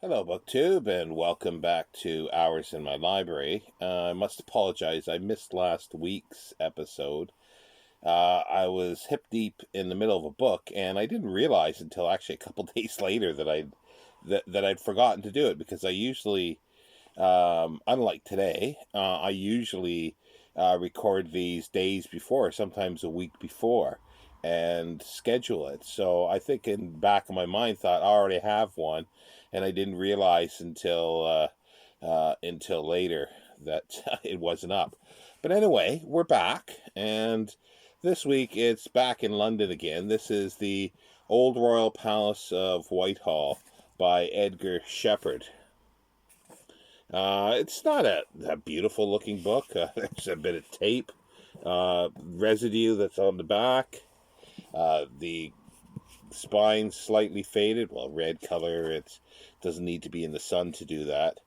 Hello, BookTube, and welcome back to Hours in My Library. I must apologize, I missed last week's episode. I was hip deep in the middle of a book, and I didn't realize until actually a couple days later that I'd forgotten to do it because I usually, unlike today, I usually record these days before, sometimes a week before, and schedule it. So I think in the back of my mind thought I already have one, and I didn't realize until later that it wasn't up. But anyway, we're back, and this week it's back in London again. This is the Old Royal Palace of Whitehall by Edgar Shepherd. It's not a beautiful looking book. There's a bit of tape, residue that's on the back. The spine's slightly faded. Well, red color. It doesn't need to be in the sun to do that.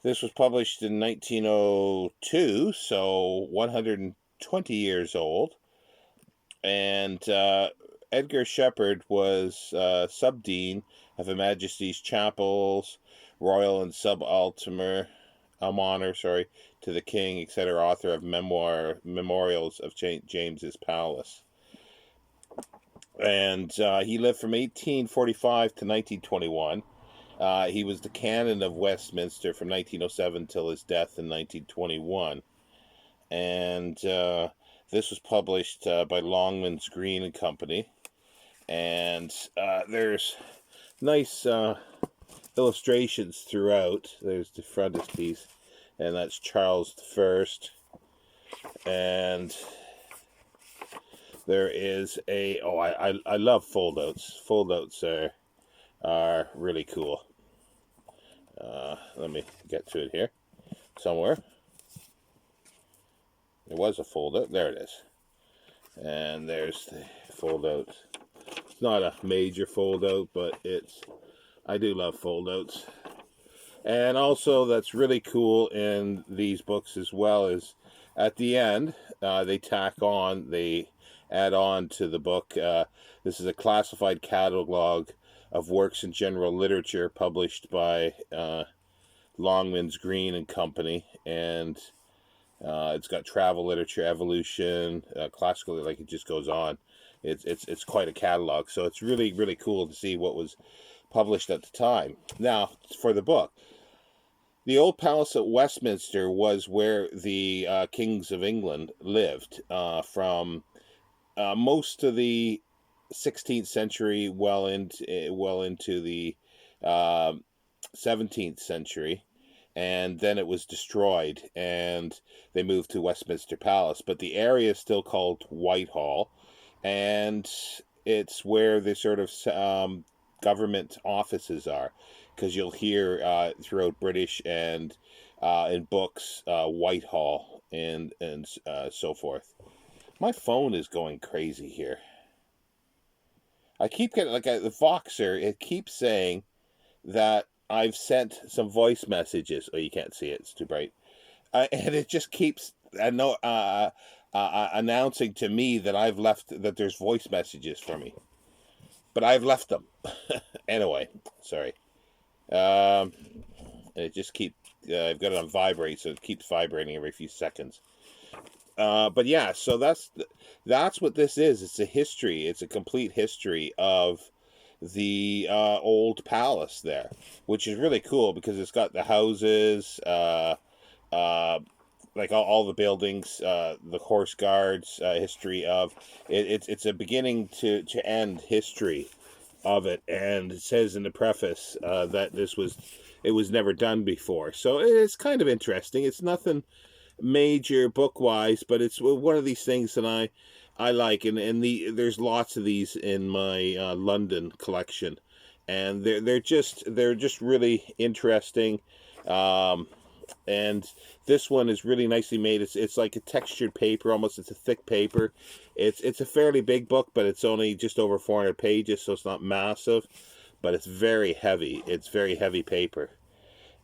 This was published in 1902, so 120 years old. And Edgar Shepherd was subdean of Her Majesty's Chapels, Royal and Subalternate Honor, to the King, etc., author of Memorials of St. James's Palace. And he lived from 1845 to 1921. He was the Canon of Westminster from 1907 till his death in 1921. And this was published by Longman's Green and Company. And there's nice illustrations throughout. There's the frontispiece, and that's Charles I. And there is I love foldouts. Foldouts are really cool. Let me get to it here somewhere. There was a foldout. There it is. And there's the foldout. It's not a major foldout, but I do love foldouts. And also, that's really cool in these books as well is at the end, they add on to the book. This is a classified catalog of works in general literature published by Longman's Green and Company, and it's got travel literature, evolution, classical, like it just goes on. It's quite a catalog, so it's really, really cool to see what was published at the time. Now, for the book, the Old Palace at Westminster was where the kings of England lived from most of the 16th century, well into the 17th century, and then it was destroyed, and they moved to Westminster Palace. But the area is still called Whitehall, and it's where the sort of government offices are, because you'll hear throughout British and in books Whitehall and so forth. My phone is going crazy here. I keep getting the Voxer. It keeps saying that I've sent some voice messages. Oh, you can't see it; it's too bright. And it just keeps announcing to me that there's voice messages for me, but I've left them. Anyway, sorry. And it just keeps. I've got it on vibrate, so it keeps vibrating every few seconds. But yeah, so that's what this is. It's a history. It's a complete history of the old palace there, which is really cool because it's got the houses, like all the buildings, the horse guards, history of it. It's a beginning to end history of it, and it says in the preface that it was never done before. So it's kind of interesting. It's nothing major book wise, but it's one of these things that I like, and there's lots of these in my London collection, and they're just really interesting. And this one is really nicely made. It's like a textured paper, almost. It's a thick paper. It's a fairly big book, but it's only just over 400 pages, so it's not massive, but it's very heavy. It's very heavy paper.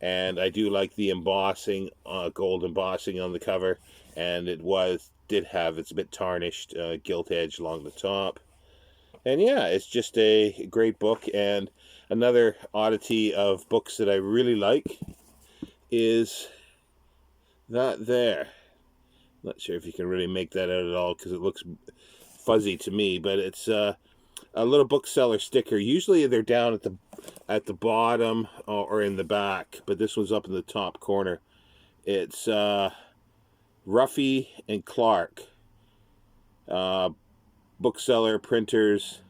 And I do like the embossing, gold embossing on the cover, and it's a bit tarnished, gilt edge along the top. And yeah, it's just a great book, and Another oddity of books that I really like is that there. Not sure if you can really make that out at all because it looks fuzzy to me, but it's a little bookseller sticker. Usually they're down at the bottom or in the back, but this one's up in the top corner. It's Ruffy and Clark, bookseller printers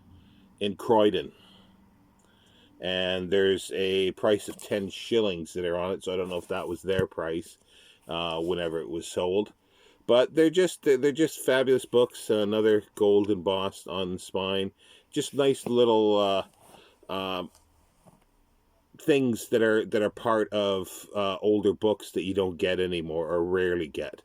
in Croydon. And there's a price of 10 shillings that are on it, so I don't know if that was their price whenever it was sold. But they're just fabulous books. Another gold embossed on the spine. Just nice little things that are part of older books that you don't get anymore or rarely get.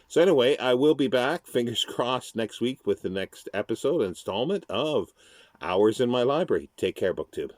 So anyway, I will be back, fingers crossed, next week with the next episode installment of Hours in My Library. Take care, BookTube.